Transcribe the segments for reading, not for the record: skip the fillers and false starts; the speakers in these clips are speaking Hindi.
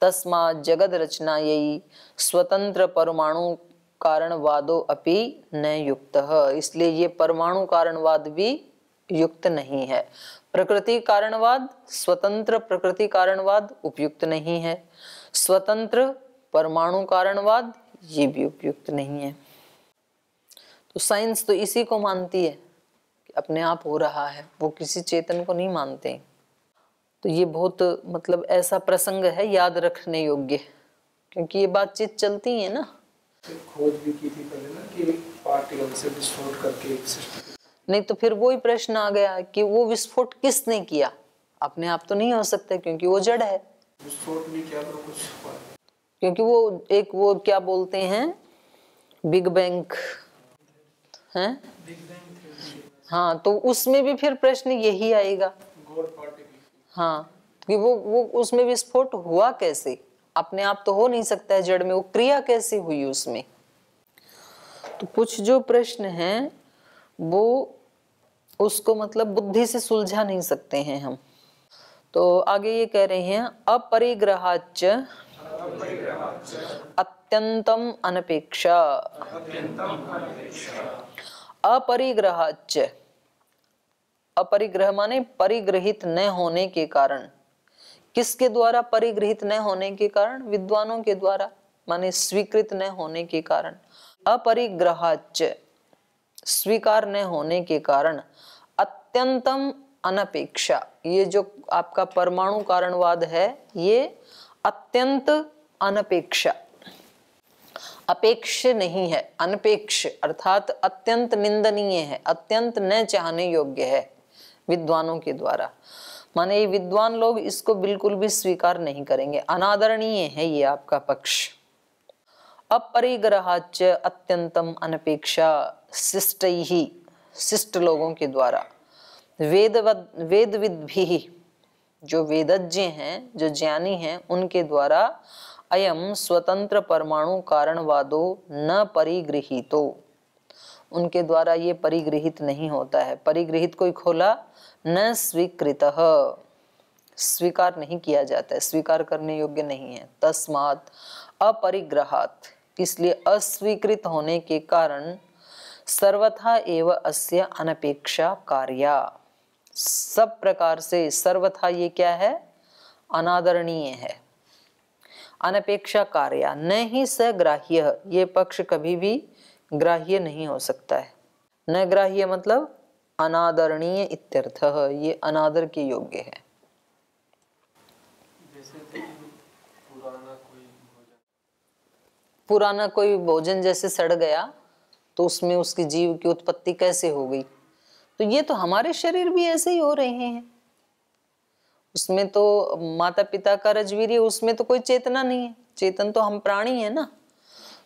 तस्मात् जगद रचना यही स्वतंत्र परमाणु कारणवादो अपि न युक्तः, इसलिए ये परमाणु कारणवाद भी युक्त नहीं है। प्रकृति कारणवाद, स्वतंत्र प्रकृति कारणवाद उपयुक्त नहीं है। स्वतंत्र परमाणु कारणवाद ये भी उपयुक्त नहीं है। तो साइंस तो इसी को मानती है कि अपने आप हो रहा है, वो किसी चेतन को नहीं मानते। तो ये बहुत मतलब ऐसा प्रसंग है याद रखने योग्य, क्योंकि ये बातचीत चलती है ना। खोज भी की थी पहले ना कि पार्टिकल से विस्फोट करके एक सिस्टम। नहीं तो फिर वही प्रश्न आ गया कि वो विस्फोट किसने किया? अपने आप तो नहीं हो सकता, क्योंकि वो जड़ है। विस्फोट भी क्या तो कुछ हुआ, क्योंकि वो क्या बोलते हैं, बिग बैंग है। हाँ, तो उसमें भी फिर प्रश्न यही आएगा, हाँ, कि वो उसमें विस्फोट हुआ कैसे? अपने आप तो हो नहीं सकता है जड़ में, वो क्रिया कैसे हुई उसमें? तो कुछ जो प्रश्न हैं वो उसको मतलब बुद्धि से सुलझा नहीं सकते हैं हम। तो आगे ये कह रहे हैं अपरिग्रहाच अत्यंतम अनपेक्षा। अपरिग्रहाच, अपरिग्रह माने परिग्रहित न होने के कारण। किसके द्वारा परिग्रहित न होने के कारण? विद्वानों के द्वारा, माने स्वीकृत न होने के कारण। अपरिग्रहाच, स्वीकार न होने के कारण। अत्यंतम अनपेक्षा, ये जो आपका परमाणु कारणवाद है ये अत्यंत अनपेक्षा, अपेक्ष नहीं है, अनपेक्ष अर्थात अत्यंत निंदनीय है, अत्यंत न चाहने योग्य है विद्वानों के द्वारा। माने ये विद्वान लोग इसको बिल्कुल भी स्वीकार नहीं करेंगे, अनादरणीय है ये आपका पक्ष। अपरिग्रहाच अत्यंतम अनपेक्षा शिष्टैहि, शिष्ट लोगों के द्वारा। वेदविद्भिः, जो वेदज्ञ हैं, जो ज्ञानी हैं, उनके द्वारा अयम स्वतंत्र परमाणु कारणवादो न परिगृहीतो, उनके द्वारा ये परिगृहित नहीं होता है। परिगृहित कोई खोला, न स्वीकृतः, स्वीकार नहीं किया जाता है, स्वीकार करने योग्य नहीं है। तस्मात् अपरिग्रहात्, इसलिए अस्वीकृत होने के कारण सर्वथा एव अस्य अनपेक्षा कार्या, सब प्रकार से सर्वथा ये क्या है? अनादरणीय है। अनपेक्षा कार्या न ही सग्राह्य, ये पक्ष कभी भी ग्राह्य नहीं हो सकता है। न ग्राह्य मतलब अनादरणीय इत्यर्थः, ये अनादर के योग्य है। पुराना कोई भोजन जैसे सड़ गया तो उसमें उसकी जीव की उत्पत्ति कैसे हो गई? तो ये तो हमारे शरीर भी ऐसे ही हो रहे हैं। उसमें तो माता पिता का रजवीर्य, उसमें तो कोई चेतना नहीं है, चेतन तो हम प्राणी है ना,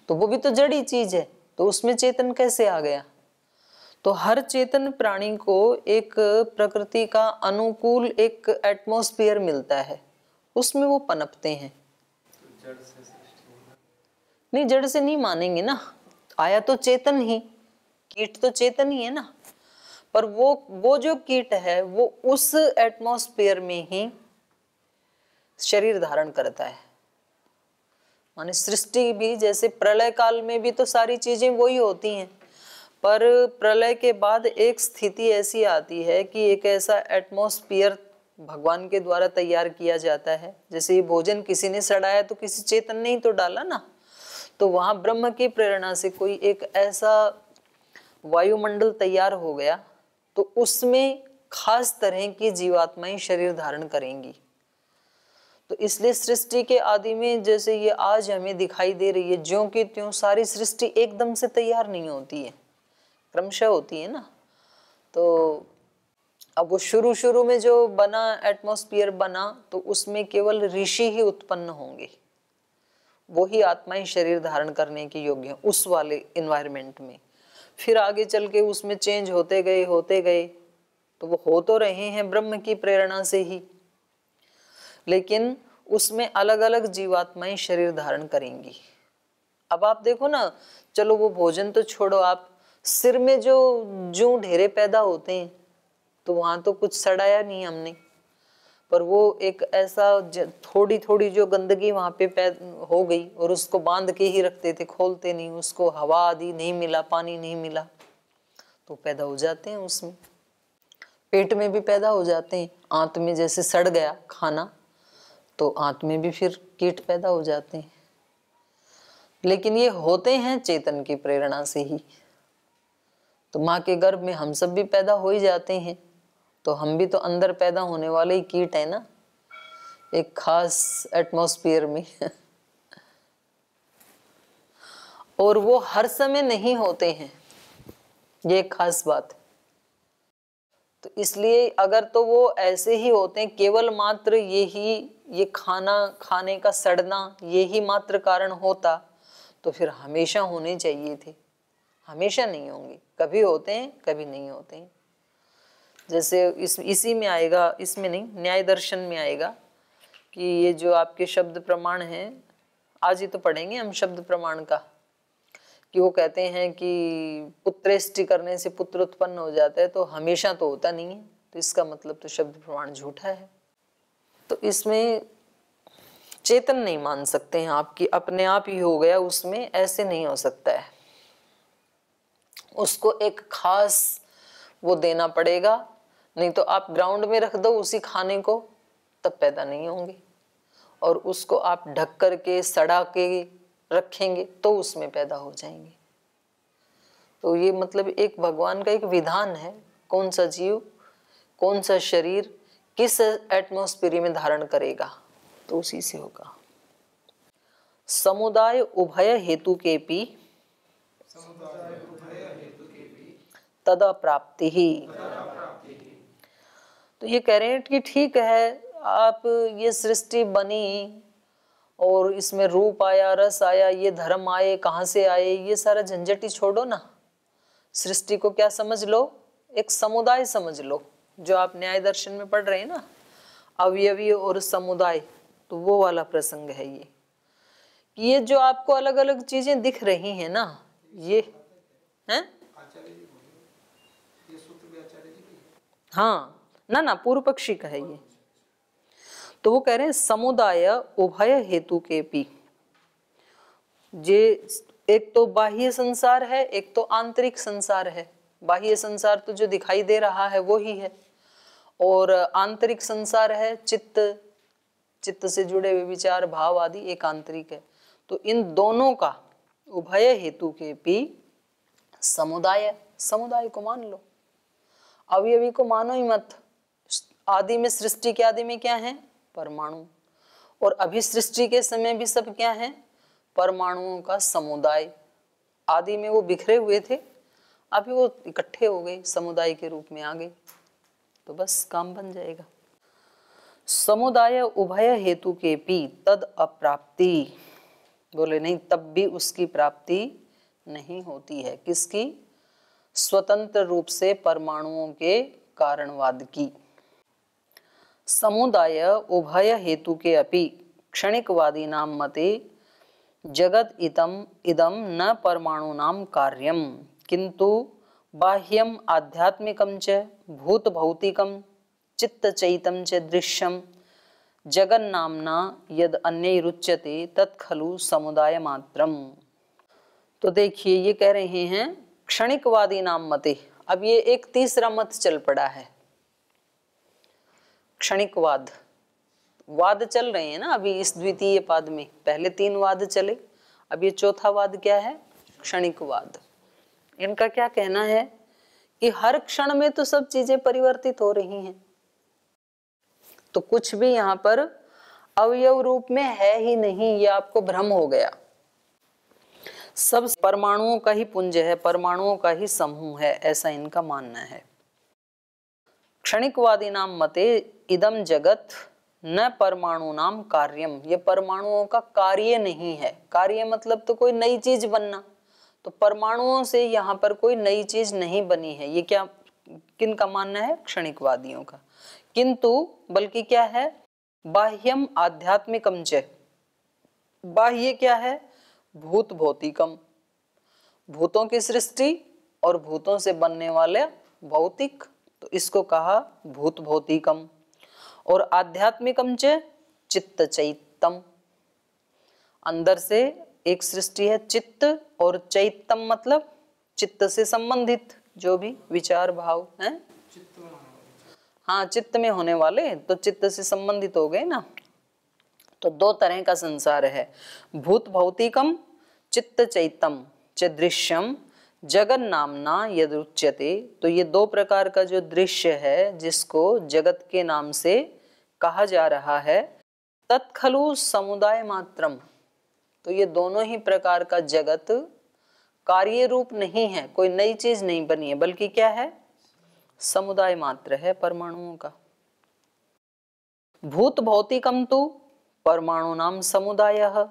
तो वो भी तो जड़ी चीज है, तो उसमें चेतन कैसे आ गया? तो हर चेतन प्राणी को एक प्रकृति का अनुकूल एक एटमॉस्फेयर मिलता है, उसमें वो पनपते हैं। नहीं, जड़ से नहीं मानेंगे ना, आया तो चेतन ही, कीट तो चेतन ही है ना, पर वो जो कीट है वो उस एटमॉस्फेयर में ही शरीर धारण करता है। माने सृष्टि भी जैसे प्रलय काल में भी तो सारी चीजें वही होती हैं, पर प्रलय के बाद एक स्थिति ऐसी आती है कि एक ऐसा एटमॉस्फेयर भगवान के द्वारा तैयार किया जाता है। जैसे ये भोजन किसी ने सड़ाया तो किसी चेतन ने ही तो डाला ना, तो वहां ब्रह्म की प्रेरणा से कोई एक ऐसा वायुमंडल तैयार हो गया, तो उसमें खास तरह की जीवात्माएं शरीर धारण करेंगी। तो इसलिए सृष्टि के आदि में जैसे ये आज हमें दिखाई दे रही है, ज्यों की त्यों सारी सृष्टि एकदम से तैयार नहीं होती है, क्रमशः होती है ना। तो अब वो शुरू शुरू में जो बना एटमॉस्फेयर बना, तो उसमें केवल ऋषि ही उत्पन्न होंगे, वो ही आत्माएं शरीर धारण करने के योग्य हैं उस वाले इन्वायरमेंट में। फिर आगे चल के उसमें चेंज होते गए, तो वो हो तो रहे हैं ब्रह्म की प्रेरणा से ही, लेकिन उसमें अलग अलग जीवात्माएं शरीर धारण करेंगी। अब आप देखो ना, चलो वो भोजन तो छोड़ो, आप सिर में जो जूं ढेरे पैदा होते हैं, तो वहां तो कुछ सड़ाया नहीं हमने, पर वो एक ऐसा थोड़ी थोड़ी जो गंदगी वहां पे हो गई और उसको बांध के ही रखते थे, खोलते नहीं, उसको हवा आदि नहीं मिला, पानी नहीं मिला, तो पैदा हो जाते हैं उसमें। पेट में भी पैदा हो जाते हैं, आंत में जैसे सड़ गया खाना तो आंत में भी फिर कीट पैदा हो जाते हैं। लेकिन ये होते हैं चेतन की प्रेरणा से ही। तो माँ के गर्भ में हम सब भी पैदा हो ही जाते हैं, तो हम भी तो अंदर पैदा होने वाले ही कीट है ना, एक खास एटमॉस्फेयर में। और वो हर समय नहीं होते हैं, ये एक खास बात है। तो इसलिए अगर तो वो ऐसे ही होते हैं, केवल मात्र ये खाना खाने का सड़ना यही मात्र कारण होता, तो फिर हमेशा होने चाहिए थे। हमेशा नहीं होंगे, कभी होते हैं कभी नहीं होते हैं। जैसे इसी में आएगा, इसमें नहीं, न्याय दर्शन में आएगा कि ये जो आपके शब्द प्रमाण हैं, आज ही तो पढ़ेंगे हम शब्द प्रमाण का, कि वो कहते हैं कि पुत्रेष्टि करने से पुत्र उत्पन्न हो जाता है, तो हमेशा तो होता नहीं है, तो इसका मतलब तो शब्द प्रमाण झूठा है। तो इसमें चेतन नहीं मान सकते हैं आपकी अपने आप ही हो गया, उसमें ऐसे नहीं हो सकता है। उसको एक खास वो देना पड़ेगा, नहीं तो आप ग्राउंड में रख दो उसी खाने को, तब पैदा नहीं होंगे। और उसको आप ढक करके सड़ा के रखेंगे तो उसमें पैदा हो जाएंगे। तो ये मतलब एक भगवान का एक विधान है, कौन सा जीव कौन सा शरीर किस एटमॉस्फेयर में धारण करेगा, तो उसी से होगा। समुदाय उभय हेतु के पी तदा प्राप्ति ही। तो ये कह रहे हैं कि ठीक है, आप ये सृष्टि बनी और इसमें रूप आया, रस आया, ये धर्म आए, कहाँ से आए, ये सारा झंझट ही छोड़ो ना। सृष्टि को क्या समझ लो, एक समुदाय समझ लो, जो आप न्याय दर्शन में पढ़ रहे हैं ना, अवयवी और समुदाय, तो वो वाला प्रसंग है ये। कि ये जो आपको अलग अलग चीजें दिख रही हैं ना, ये हैं, हाँ ना पूर्व पक्षी का है ये। तो वो कह रहे हैं समुदाय उभय हेतु के पी, जे एक तो बाह्य संसार है, एक तो आंतरिक संसार है। बाह्य संसार तो जो दिखाई दे रहा है वो ही है, और आंतरिक संसार है चित्त से जुड़े हुए विचार भाव आदि, एक आंतरिक है। तो इन दोनों का उभय हेतु के पी समुदाय को मान लो, अवयवी को मानो ही मत। आदि में, सृष्टि के आदि में क्या है, परमाणु, और अभी सृष्टि के समय भी सब क्या है, परमाणुओं का समुदाय। आदि में वो बिखरे हुए थे, अभी वो इकट्ठे हो गए, समुदाय के रूप में आ गए, तो बस काम बन जाएगा। समुदाय उभय हेतु के पी तद अप्राप्ति, बोले नहीं, तब भी उसकी प्राप्ति नहीं होती है। किसकी, स्वतंत्र रूप से परमाणुओं के कारणवाद की। समुदाय उभय हेतु के अपि क्षणिकवादी नाम मते जगत इदम न परमाणुनाम कार्यम किंतु बाह्यम आध्यात्मिकम च भूत भौतिकम चित्त चैतम च दृश्यम जगन्नाम्ना यद अन्यैरुच्यते तत्खलु समुदाय मात्रम। तो देखिए ये कह रहे हैं क्षणिकवादी नाम मते। अब ये एक तीसरा मत चल पड़ा है, क्षणिकवाद। वाद चल रहे हैं ना अभी इस द्वितीय पाद में, पहले 3 वाद चले, अब ये चौथा वाद क्या है, क्षणिकवाद। इनका क्या कहना है कि हर क्षण में तो सब चीजें परिवर्तित हो रही हैं, तो कुछ भी यहाँ पर अवयव रूप में है ही नहीं, ये आपको भ्रम हो गया। सब परमाणुओं का ही पुंज है, परमाणुओं का ही समूह है, ऐसा इनका मानना है। क्षणिकवादी नाम मते इदम जगत न परमाणु नाम कार्यम, ये परमाणुओं का कार्य नहीं है। कार्य मतलब तो कोई नई चीज बनना, तो परमाणुओं से यहाँ पर कोई नई चीज नहीं बनी है। ये क्या, किन का मानना है, क्षणिकवादियों का। किंतु बल्कि क्या है, बाह्यम आध्यात्मिकम च, बाह्य क्या है, भूत भौतिकम, भूतों की सृष्टि और भूतों से बनने वाले भौतिक, तो इसको कहा भूत भौतिकम। और आध्यात्मिकम च चित्त चैतम, अंदर से एक सृष्टि है चित्त, और चैतम मतलब चित्त से संबंधित जो भी विचार भाव हैं, हाँ चित्त में होने वाले, तो चित्त से संबंधित हो गए ना। तो दो तरह का संसार है, भूत भौतिकम चित्त चैतम च दृश्यम जगन नामना यदुच्यते। तो ये दो प्रकार का जो दृश्य है जिसको जगत के नाम से कहा जा रहा है, तत्खलु समुदाय मात्रम। तो ये दोनों ही प्रकार का जगत कार्य रूप नहीं है, कोई नई चीज नहीं बनी है, बल्कि क्या है, समुदाय मात्र है परमाणुओं का। भूत भौतिकम तो परमाणु नाम समुदाय,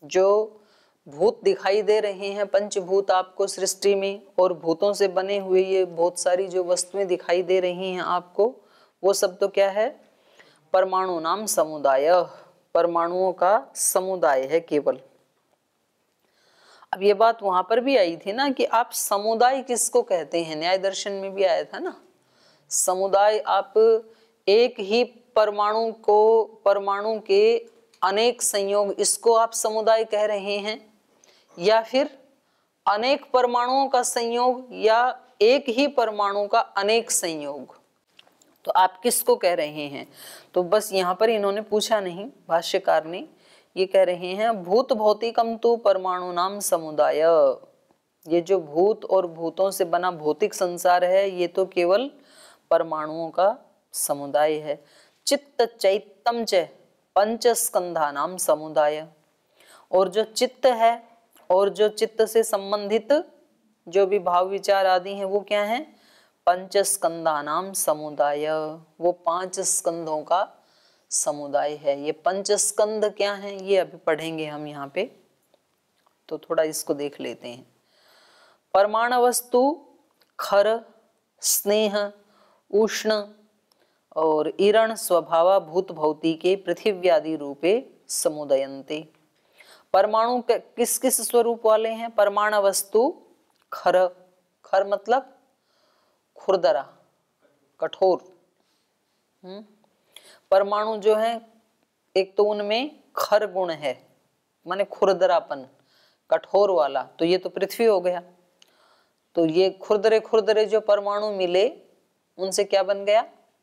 जो भूत दिखाई दे रहे हैं पंचभूत आपको सृष्टि में, और भूतों से बने हुए ये बहुत सारी जो वस्तुएं दिखाई दे रही हैं आपको, वो सब तो क्या है, परमाणु नाम समुदाय, परमाणुओं का समुदाय है केवल। अब ये बात वहां पर भी आई थी ना कि आप समुदाय किसको कहते हैं, न्याय दर्शन में भी आया था ना, समुदाय आप एक ही परमाणु को, परमाणु के अनेक संयोग, इसको आप समुदाय कह रहे हैं, या फिर अनेक परमाणुओं का संयोग, या एक ही परमाणु का अनेक संयोग, तो आप किसको कह रहे हैं। तो बस यहाँ पर इन्होंने पूछा नहीं, भाष्यकार ने ये कह रहे हैं भूत भौतिकम तो परमाणु नाम समुदाय, ये जो भूत और भूतों से बना भौतिक संसार है ये तो केवल परमाणुओं का समुदाय है। चित्त चैतम च पंचस्कंधा नाम समुदाय, और जो चित्त है और जो चित्त से संबंधित जो भी भाव विचार आदि हैं वो क्या है, पंचस्कंधा नाम समुदाय, वो 5 स्कंधों का समुदाय है। ये पंचस्कंध क्या है ये अभी पढ़ेंगे हम यहाँ पे, तो थोड़ा इसको देख लेते हैं। परमाणु वस्तु खर स्नेह उष्ण और ईरण स्वभाव भूत भौतिके पृथिव्यादि रूपे समुदयन्ते। परमाणु किस किस स्वरूप वाले हैं, परमाणु वस्तु खर, खर मतलब खुरदरा कठोर, परमाणु जो है एक तो उनमें खर गुण है, माने खुरदरापन कठोर वाला, तो ये तो पृथ्वी हो गया। तो ये खुरदरे खुरदरे जो परमाणु मिले उनसे क्या बन गया,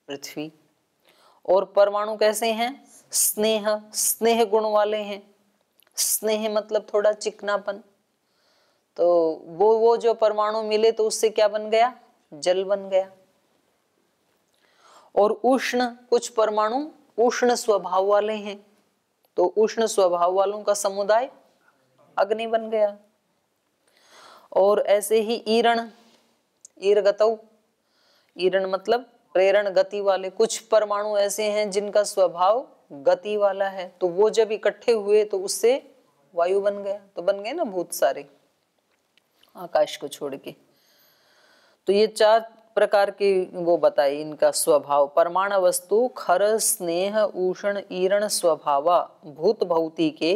पृथ्वी। और परमाणु कैसे हैं, स्नेह, स्नेह गुण वाले हैं, स्नेह मतलब थोड़ा चिकनापन, तो वो जो परमाणु मिले तो उससे क्या बन गया, जल बन गया। और उष्ण, कुछ परमाणु उष्ण स्वभाव वाले हैं, तो उष्ण स्वभाव वालों का समुदाय अग्नि बन गया। और ऐसे ही ईरण, ईरगतौ, ईरण मतलब प्रेरण गति वाले, कुछ परमाणु ऐसे हैं जिनका स्वभाव गति वाला है, तो वो जब इकट्ठे हुए तो उससे वायु बन गया, तो बन गए ना भूत सारे आकाश को छोड़ के। तो ये 4 प्रकार के वो बताए इनका स्वभाव, परमाणु वस्तु खर स्नेह उष्ण ईरण स्वभावा भूत भौतिके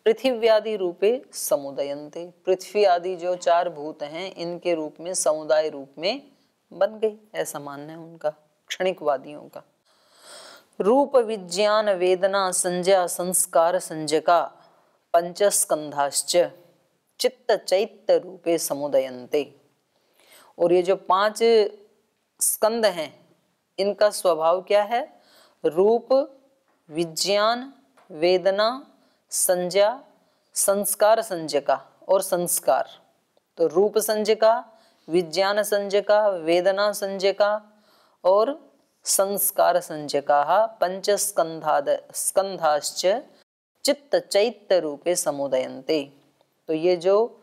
पृथिव्यादि रूपे समुदयन्ते। पृथ्वी आदि जो 4 भूत हैं इनके रूप में समुदाय रूप में बन गई, ऐसा मानना है उनका क्षणिकवादियों का। रूप विज्ञान वेदना संज्ञा संस्कार संज्ञका पंचस्कंधाश्च चित्त चैत्य रूपे समुदयन्ते। और ये जो 5 स्कंद हैं इनका स्वभाव क्या है, रूप विज्ञान वेदना संज्ञा संस्कार संज्ञका और संस्कार। तो रूप संज्ञका, विज्ञान संज्ञका, वेदना संज्ञका और संस्कार संज्ञका पंचस्कंधाश्च चित्त चैत्य रूपे समुदयन्ते। तो ये जो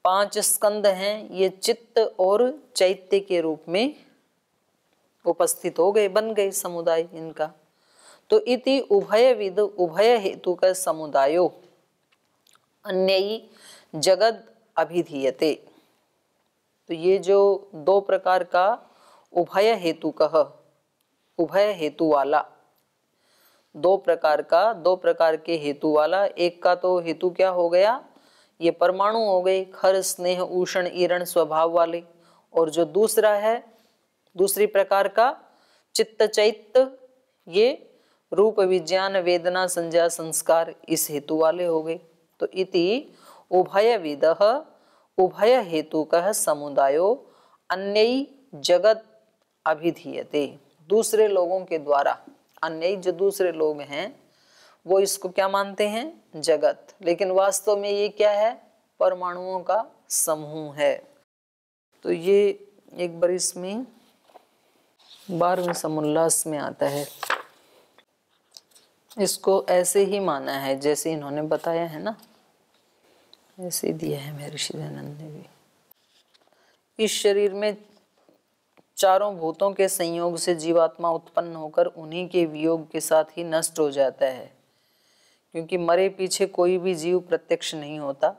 5 स्कंद हैं ये चित्त और चैत्य के रूप में उपस्थित हो गए, बन गए समुदाय इनका। तो इति उभयविद उभय हेतु का समुदायो अन्ययी जगद अभिधीयते। तो ये जो 2 प्रकार का उभय हेतु कह, उभय हेतु वाला, 2 प्रकार के हेतु वाला, एक का तो हेतु क्या हो गया, ये परमाणु हो गए खर स्नेह उष्ण ईरण स्वभाव वाले, और जो दूसरा है दूसरी प्रकार का चित्त चैत्य ये रूप विज्ञान वेदना संज्ञा संस्कार इस हेतु वाले हो गए। तो इति उभयविदः उभय हेतुकः समुदायो अन्यई जगत अभिधीयते। दूसरे लोगों के द्वारा, अन्य जो दूसरे लोग हैं वो इसको क्या मानते हैं? जगत। लेकिन वास्तव में ये क्या है? परमाणुओं का समूह है। तो ये एक बार इसमें 12वें समुल्लास में आता है। इसको ऐसे ही माना है जैसे इन्होंने बताया है ना, ऐसे दिया है महर्षि दयानंद ने भी। इस शरीर में चारों भूतों के संयोग से जीवात्मा उत्पन्न होकर उन्हीं के वियोग के साथ ही नष्ट हो जाता है, क्योंकि मरे पीछे कोई भी जीव प्रत्यक्ष नहीं होता।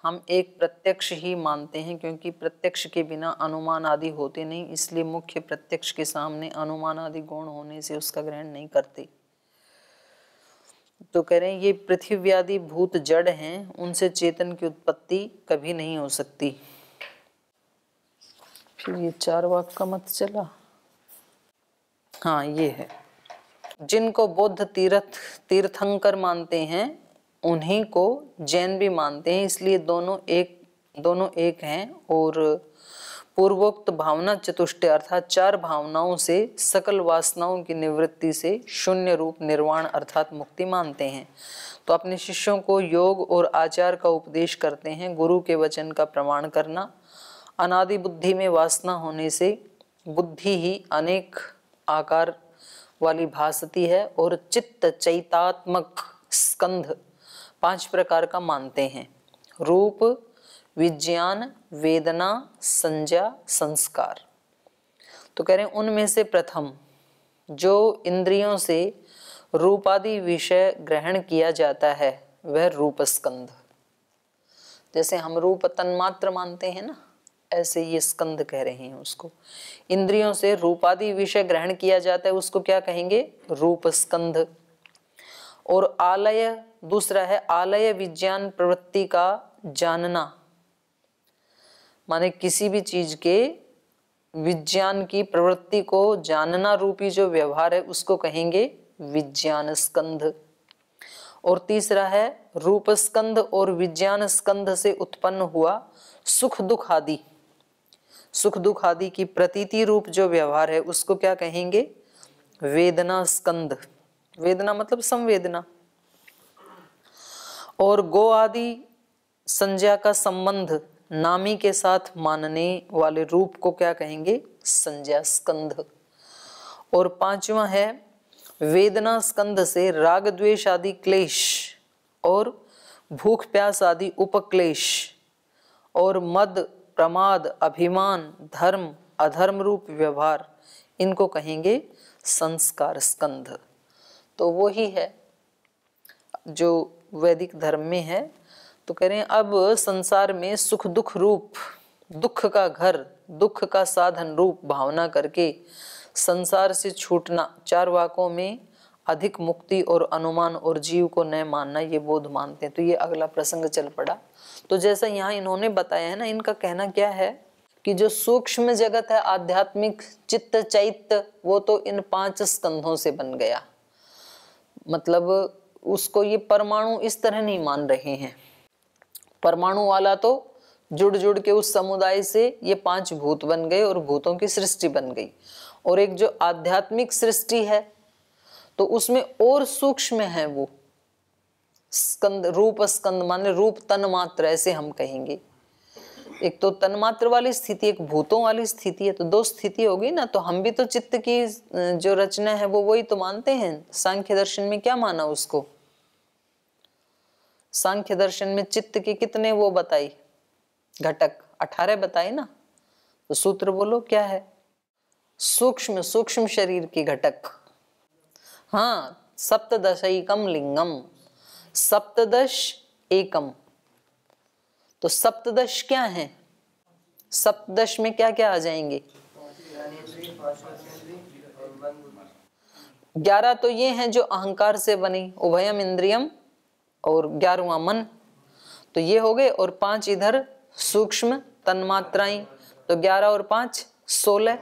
हम एक प्रत्यक्ष ही मानते हैं, क्योंकि प्रत्यक्ष के बिना अनुमान आदि होते नहीं, इसलिए मुख्य प्रत्यक्ष के सामने अनुमान आदि गौण होने से उसका ग्रहण नहीं करते। तो कह रहे हैं ये पृथ्वी आदि भूत जड़ हैं, उनसे चेतन की उत्पत्ति कभी नहीं हो सकती। फिर ये चारवाक का मत चला। हाँ, ये है जिनको बौद्ध तीर्थंकर मानते हैं उन्हीं को जैन भी मानते हैं, इसलिए दोनों एक हैं। और पूर्वोक्त भावना चतुष्टय अर्थात 4 भावनाओं से सकल वासनाओं की निवृत्ति से शून्य रूप निर्वाण अर्थात मुक्ति मानते हैं। तो अपने शिष्यों को योग और आचार का उपदेश करते हैं। गुरु के वचन का प्रमाण करना, अनादि बुद्धि में वासना होने से बुद्धि ही अनेक आकार वाली भासती है, और चित्त चैतात्मक स्कंध 5 प्रकार का मानते हैं। रूप, विज्ञान, वेदना, संज्ञा, संस्कार। तो कह रहे हैं उनमें से प्रथम जो इंद्रियों से रूपादि विषय ग्रहण किया जाता है वह रूप स्कंध। जैसे हम रूप तन्मात्र मानते हैं ना, ऐसे ये स्कंध कह रहे हैं उसको। इंद्रियों से रूपादि विषय ग्रहण किया जाता है उसको क्या कहेंगे? रूप स्कंध। और आलय, दूसरा है आलय विज्ञान प्रवृत्ति का जानना, माने किसी भी चीज के विज्ञान की प्रवृत्ति को जानना रूपी जो व्यवहार है उसको कहेंगे विज्ञान स्कंध। और तीसरा है रूप स्कंध और विज्ञान स्कंध से उत्पन्न हुआ सुख दुख आदि, सुख दुख आदि की प्रतीति रूप जो व्यवहार है उसको क्या कहेंगे? वेदना स्कंध। वेदना मतलब संवेदना। और गो आदि संज्ञा का संबंध नामी के साथ मानने वाले रूप को क्या कहेंगे? संज्ञा स्कंध। और 5वां है वेदना स्कंध से राग द्वेष आदि क्लेश और भूख प्यास आदि उपक्लेश और मद प्रमाद अभिमान धर्म अधर्म रूप व्यवहार, इनको कहेंगे संस्कार स्कंध। तो वो ही है जो वैदिक धर्म में है। तो कह रहे हैं अब संसार में सुख दुख रूप, दुख का घर, दुख का साधन रूप भावना करके संसार से छूटना 4 वाकों में अधिक मुक्ति और अनुमान और जीव को न मानना, ये बोध मानते हैं। तो ये अगला प्रसंग चल पड़ा। तो जैसा यहाँ इन्होंने बताया है ना, इनका कहना क्या है कि जो सूक्ष्म जगत है आध्यात्मिक चित्त चैत्य, वो तो इन 5 स्कंधों से बन गया। मतलब उसको ये परमाणु इस तरह नहीं मान रहे हैं। परमाणु वाला तो जुड़ जुड़ के उस समुदाय से ये 5 भूत बन गए और भूतों की सृष्टि बन गई। और एक जो आध्यात्मिक सृष्टि है तो उसमें और सूक्ष्म है वो स्कंद, रूप स्कंद माने रूप तन मात्र, ऐसे हम कहेंगे। एक तो तन्मात्र वाली स्थिति, एक भूतों वाली स्थिति है, तो 2 स्थिति हो गई ना। तो हम भी तो चित्त की जो रचना है वो वही तो मानते हैं। सांख्य दर्शन में क्या माना उसको? सांख्य दर्शन में चित्त के कितने वो बताई घटक? 18 बताए ना। तो सूत्र बोलो क्या है? सूक्ष्म सूक्ष्म शरीर के घटक। हाँ, सप्तदशैकम लिंगम, सप्तदश एकम। तो सप्तदश क्या है? सप्तदश में क्या क्या आ जाएंगे? 11 तो ये हैं जो अहंकार से बनी, उभयम इंद्रियम, और 11वां मन, तो ये हो गए। और 5 इधर सूक्ष्म तन्मात्राएं, तो 11 और 5 16,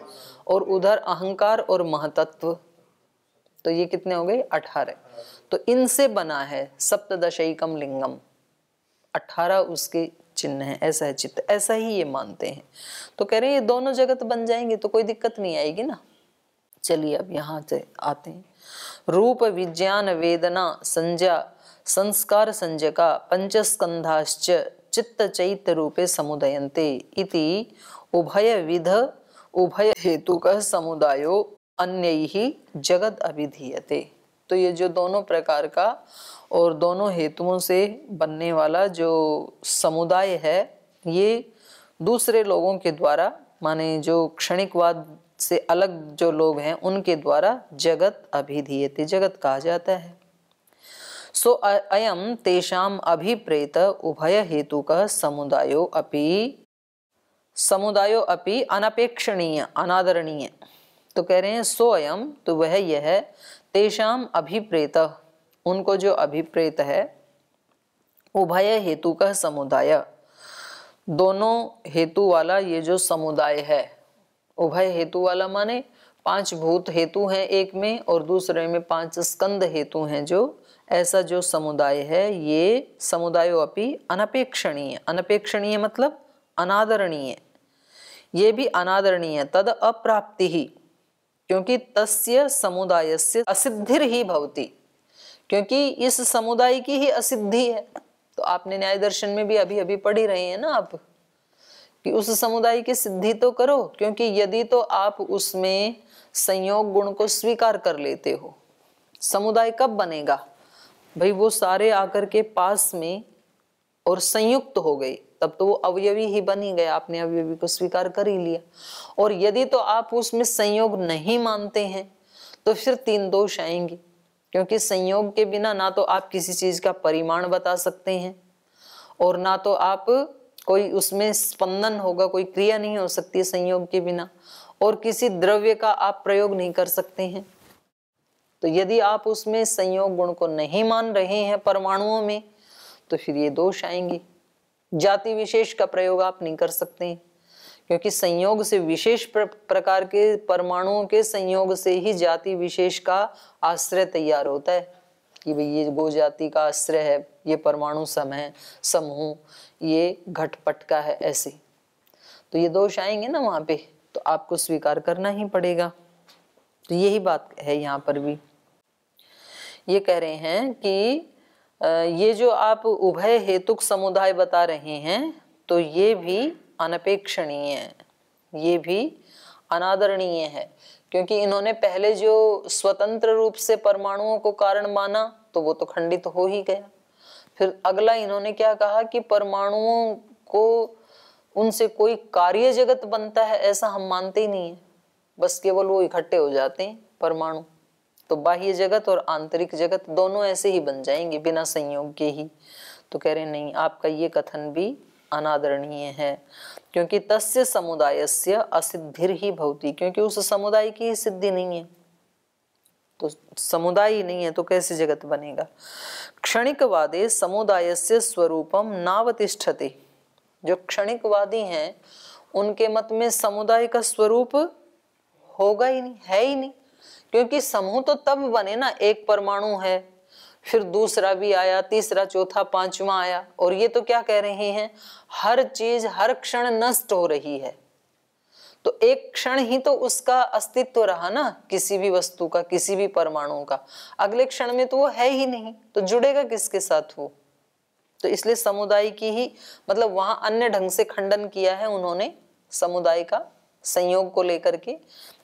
और उधर अहंकार और महतत्व, तो ये कितने हो गए 18। तो इनसे बना है सप्तदशैकम लिंगम, 18 उसके चिन्ह है, ऐसा है चित्त, ऐसा ही ये मानते हैं। तो कह रहे हैं ये दोनों जगत बन जाएंगे तो कोई दिक्कत नहीं आएगी ना। चलिए अब यहाँ से आते हैं। रूप विज्ञान वेदना संज्ञा संस्कार संज्ञका पंचस्कंधाश्च चित्त चैत्य रूपे समुदयन्ते इति उभय विध उभय हेतुकः समुदायो अन्यैहि जगत अभिधीयते। तो ये जो दोनों प्रकार का और दोनों हेतुओं से बनने वाला जो समुदाय है, ये दूसरे लोगों के द्वारा, माने जो क्षणिकवाद से अलग जो लोग हैं उनके द्वारा जगत अभिधीयते, जगत कहा जाता है। सो अयम तेषाम अभिप्रेत उभय हेतुकः समुदायो अपि अनपेक्षणीय अनादरणीय। तो कह रहे हैं सो अयम, तो वह यह तेषाम अभिप्रेत, उनको जो अभिप्रेत है, उभय हेतुकः समुदाय, दोनों हेतु वाला ये जो समुदाय है, उभय हेतु वाला माने 5 भूत हेतु हैं एक में और दूसरे में 5 स्कंद हेतु हैं, जो ऐसा जो समुदाय है, ये समुदायो अपि अनपेक्षणीय, अनपेक्षणीय मतलब अनादरणीय, ये भी अनादरणीय, तद अप्राप्ति ही, क्योंकि तस्य समुदायस्य असिद्धिर ही भवति, क्योंकि इस समुदाय की ही असिद्धि है। तो आपने न्याय दर्शन में भी अभी अभी पढ़ी रहे हैं ना आप, कि उस समुदाय की सिद्धि तो करो, क्योंकि यदि तो आप उसमें संयोग गुण को स्वीकार कर लेते हो, समुदाय कब बनेगा भाई, वो सारे आकर के पास में और संयुक्त हो गए, तब तो वो अवयवी ही बन ही गए, आपने अवयवी को स्वीकार कर ही लिया। और यदि तो आप उसमें संयोग नहीं मानते हैं तो फिर 3 दोष आएंगे, क्योंकि संयोग के बिना ना तो आप किसी चीज का परिमाण बता सकते हैं और ना तो आप कोई उसमें स्पंदन होगा, कोई क्रिया नहीं हो सकती है संयोग के बिना, और किसी द्रव्य का आप प्रयोग नहीं कर सकते हैं। तो यदि आप उसमें संयोग गुण को नहीं मान रहे हैं परमाणुओं में, तो फिर ये दोष आएंगे। जाति विशेष का प्रयोग आप नहीं कर सकते हैं, क्योंकि संयोग से विशेष प्रकार के परमाणुओं के संयोग से ही जाति विशेष का आश्रय तैयार होता है, कि भाई ये गो जाति का आश्रय है, ये परमाणु समूह ये घटपट का है, ऐसे। तो ये दोष आएंगे ना वहां पे, तो आपको स्वीकार करना ही पड़ेगा। तो यही बात है यहाँ पर भी। ये कह रहे हैं कि ये जो आप उभय हेतुक समुदाय बता रहे हैं, तो ये भी अनपेक्षणीय है, ये भी अनादरणीय है, क्योंकि इन्होंने पहले जो स्वतंत्र रूप से परमाणुओं को कारण माना तो वो तो खंडित हो ही गया। फिर अगला इन्होंने क्या कहा कि परमाणुओं को उनसे कोई कार्य जगत बनता है ऐसा हम मानते ही नहीं है, बस केवल वो इकट्ठे हो जाते हैं परमाणु। तो बाह्य जगत और आंतरिक जगत दोनों ऐसे ही बन जाएंगे बिना संयोग के ही। तो कह रहे नहीं, आपका ये कथन भी अनादरणीय है, क्योंकि तस्य समुदायस्य असिद्धिर ही भवति, क्योंकि उस समुदाय की ही सिद्धि नहीं है। तो समुदाय ही नहीं है तो कैसे जगत बनेगा। क्षणिकवादे समुदायस्य स्वरूपम नावतिष्ठते, जो क्षणिकवादी हैं उनके मत में समुदाय का स्वरूप होगा ही नहीं, है ही नहीं, क्योंकि समूह तो तब बने ना, एक परमाणु है, फिर दूसरा भी आया, तीसरा चौथा पांचवा आया, और ये तो क्या कह रहे हैं, हर चीज हर क्षण नष्ट हो रही है। तो एक क्षण ही तो उसका अस्तित्व रहा ना, किसी भी वस्तु का, किसी भी परमाणु का, अगले क्षण में तो वो है ही नहीं, तो जुड़ेगा किसके साथ वो। तो इसलिए समुदाय की ही, मतलब वहां अन्य ढंग से खंडन किया है उन्होंने समुदाय का, संयोग को लेकर के।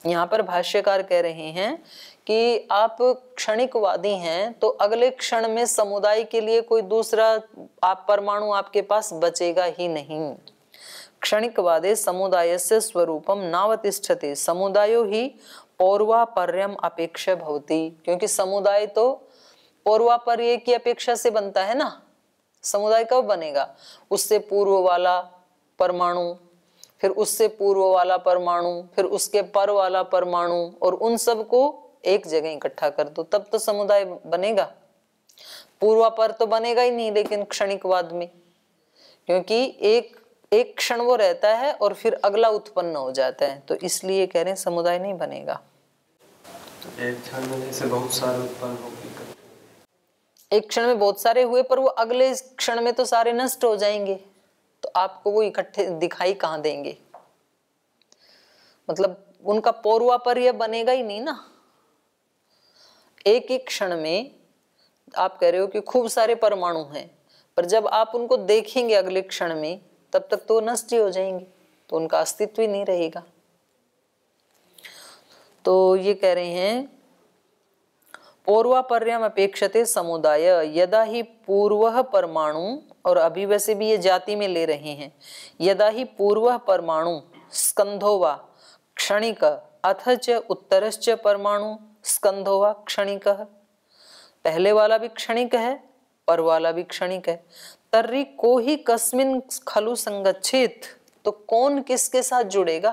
यहाँ पर भाष्यकार कह रहे हैं कि आप क्षणिकवादी हैं तो अगले क्षण में समुदाय के लिए कोई दूसरा आप परमाणु आपके पास बचेगा ही नहीं। क्षणिकवादे समुदायस्य स्वरूपम नावतिष्ठते, समुदायो ही पौर्वापर्यम अपेक्षा भवति, क्योंकि समुदाय तो पौर्वापर्य की अपेक्षा से बनता है ना। समुदाय कब बनेगा, उससे पूर्व वाला परमाणु, फिर उससे पूर्व वाला परमाणु, फिर उसके पर वाला परमाणु, और उन सब को एक जगह इकट्ठा कर दो, तब तो समुदाय बनेगा। पूर्वापर तो बनेगा ही नहीं लेकिन क्षणिकवाद में, क्योंकि एक क्षण वो रहता है और फिर अगला उत्पन्न हो जाता है, तो इसलिए कह रहे हैं समुदाय नहीं बनेगा। तो एक क्षण में जैसे बहुत सारे उत्पन्न हो गए, एक क्षण में बहुत सारे हुए पर वो अगले क्षण में तो सारे नष्ट हो जाएंगे, तो आपको वो इकट्ठे दिखाई कहाँ देंगे? मतलब उनका पौर्वापर्य बनेगा ही नहीं ना। एक एक क्षण में आप कह रहे हो कि खूब सारे परमाणु हैं, पर जब आप उनको देखेंगे अगले क्षण में, तब तक तो नष्ट ही हो जाएंगे, तो उनका अस्तित्व ही नहीं रहेगा। तो ये कह रहे हैं पूर्वापर्यम अपेक्षते समुदाय यदा ही पूर्व परमाणु, और अभी वैसे भी ये जाति में ले रहे हैं, यदा ही पूर्व परमाणु स्कंधो वा क्षणिक अथ च उत्तरश्च परमाणु स्कंधो वा क्षणिक, पहले वाला भी क्षणिक है पर वाला भी क्षणिक है, तर्हि को ही कस्मिन खलु संगच्छेत, तो कौन किसके साथ जुड़ेगा?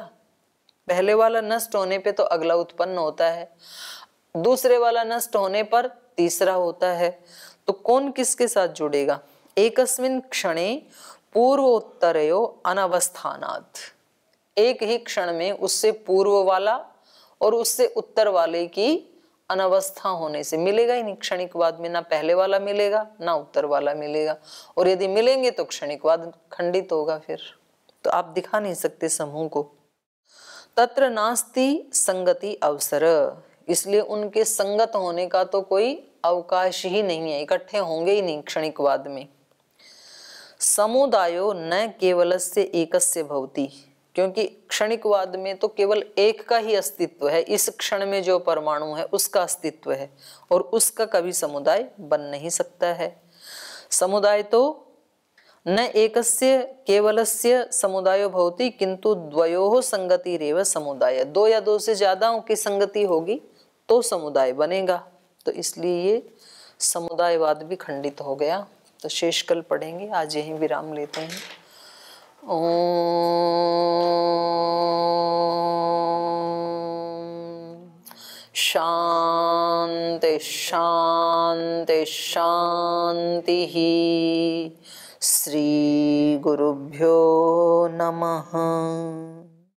पहले वाला नष्ट होने पे तो अगला उत्पन्न होता है, दूसरे वाला नष्ट होने पर तीसरा होता है, तो कौन किसके साथ जुड़ेगा? एकस्मिन क्षणे पूर्वोत्तरयो अनवस्थानात्, एक ही क्षण में उससे पूर्व वाला और उससे उत्तर वाले की अनवस्था होने से मिलेगा ही नहीं। क्षणिकवाद में ना पहले वाला मिलेगा ना उत्तर वाला मिलेगा, और यदि मिलेंगे तो क्षणिकवाद खंडित होगा, फिर तो आप दिखा नहीं सकते समूह को। तत्र नास्ति संगति अवसर, इसलिए उनके संगत होने का तो कोई अवकाश ही नहीं है, इकट्ठे होंगे ही नहीं क्षणिकवाद में। समुदायो न केवलस्य एकस्य भवति, क्योंकि क्षणिकवाद में तो केवल एक का ही अस्तित्व है, इस क्षण में जो परमाणु है उसका अस्तित्व है, और उसका कभी समुदाय बन नहीं सकता है। समुदाय तो न एकस्य केवलस्य समुदायो भवति किंतु द्वयोः संगतिरेव समुदाय, दो या दो से ज्यादा की संगति होगी तो समुदाय बनेगा, तो इसलिए ये समुदायवाद भी खंडित हो गया। तो शेष कल पढ़ेंगे, आज यहीं विराम लेते हैं। ओम शांति शांति शांति। श्री गुरुभ्यो नमः।